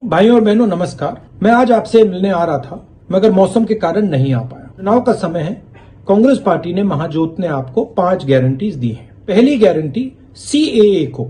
भाइयों और बहनों नमस्कार। मैं आज आपसे मिलने आ रहा था मगर मौसम के कारण नहीं आ पाया। चुनाव का समय है। कांग्रेस पार्टी ने महाजोत ने आपको 5 गारंटीज दी हैं। पहली गारंटी, सीएए को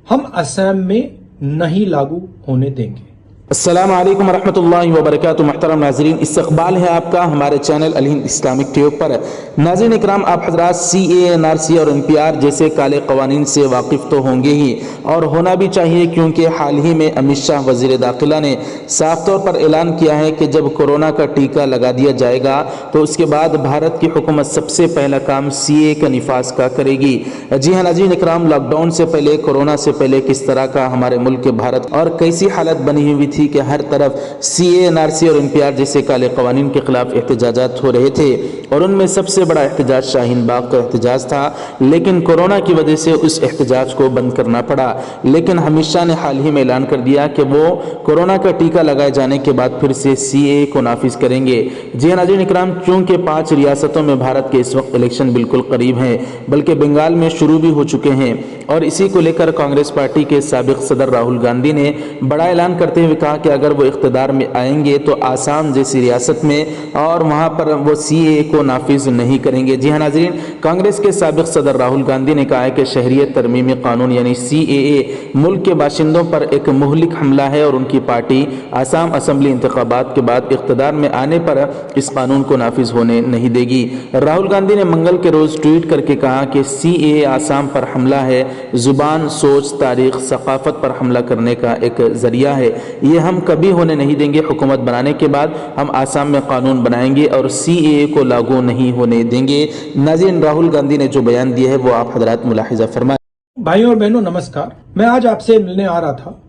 हम असम में नहीं लागू होने देंगे। अस्सलाम वालेकुम रहमतुल्लाहि व बरकातुहू। मुहतरम नाज़रीन, इस्तक़बाल है आपका हमारे चैनल अल हिंद इस्लामिक ट्यूब पर। नाज़रीन इकराम, आप हज़रात सीएए, एनआरसी और एनपीआर जैसे काले क़वानीन से वाकिफ़ तो होंगे ही और होना भी चाहिए, क्योंकि हाल ही में अमित शाह वज़ीर दाखिला ने साफ तौर पर ऐलान किया है कि जब कोरोना का टीका लगा दिया जाएगा तो उसके बाद भारत की हुकूमत सबसे पहला काम सीएए का निफाज का करेगी। जी हाँ नाज़रीन इकराम, लॉकडाउन से पहले, कोरोना से पहले किस तरह का हमारे मुल्क भारत और कैसी हालत बनी हुई थी कि हर तरफ सीए, एनआरसी और एनपीआर जैसे काले कवानीन के खिलाफ एहतजाजात हो रहे थे और उनमें सबसे बड़ा एहतजाज शाहीन बाग का एहतजाज था। लेकिन कोरोना की वजह से उस एहतजाज को बंद करना पड़ा। लेकिन अमित शाह ने हाल ही में ऐलान कर दिया कि वो कोरोना का टीका लगाए जाने के बाद फिर से सीए को नाफिज करेंगे। जी नाज़रीन इकराम, चूंकि 5 रियासतों में भारत के इस वक्त इलेक्शन बिल्कुल करीब हैं, बल्कि बंगाल में शुरू भी हो चुके हैं और इसी को लेकर कांग्रेस पार्टी के साबिक सदर राहुल गांधी ने बड़ा ऐलान करते हुए कहा कि अगर वो इख्तिदार में आएंगे तो आसाम जैसी रियासत में और वहां पर वो सीए को नाफिज नहीं करेंगे। जी हाँ नाज़रीन, कांग्रेस के साबिक सदर राहुल गांधी ने कहा है कि शहरियत तरमीमी कानून यानी सीएए मुल्क के बाशिंदों पर एक मुहलिक हमला है और उनकी पार्टी आसाम असम्बली इंतखाबात के बाद इख्तिदार में आने पर इस कानून को नाफिज होने नहीं देगी। राहुल गांधी ने मंगल के रोज ट्वीट करके कहा कि सीएए आसाम पर हमला है, जुबान, सोच, तारीख, सकाफत पर हमला करने का एक जरिया है। ये हम कभी होने नहीं देंगे। हुकूमत बनाने के बाद हम आसाम में कानून बनाएंगे और सीएए को लागू नहीं होने देंगे। नाज़रीन, राहुल गांधी ने जो बयान दिया है वो आप हजरात मुलाहिजा फरमाएं। भाइयों और बहनों नमस्कार। मैं आज आपसे मिलने आ रहा था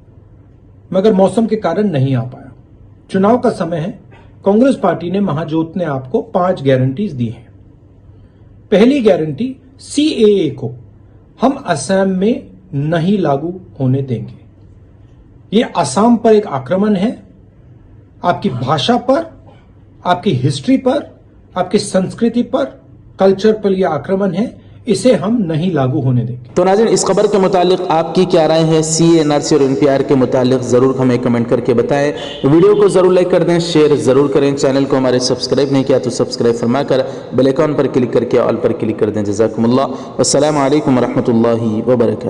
मगर मौसम के कारण नहीं आ पाया। चुनाव का समय है। कांग्रेस पार्टी ने महाजोत ने आपको 5 गारंटीज दी हैं। पहली गारंटी, सीएए को हम असम में नहीं लागू होने देंगे। ये असम पर एक आक्रमण है, आपकी भाषा पर, आपकी हिस्ट्री पर, आपकी संस्कृति पर, कल्चर पर यह आक्रमण है। इसे हम नहीं लागू होने देंगे। तो नाज़रीन, इस खबर के मुतालिक आपकी क्या राय है सीए, एनआरसी और एनपीआर के मुतालिक जरूर हमें कमेंट करके बताएं। वीडियो को जरूर लाइक कर दें, शेयर जरूर करें। चैनल को हमारे सब्सक्राइब नहीं किया तो सब्सक्राइब फरमा कर बेल आइकन पर क्लिक करके ऑल पर क्लिक कर दें। जज़ाकुमुल्लाह। अस्सलामु अलैकुम रहमतुल्लाहि व बरकातहू।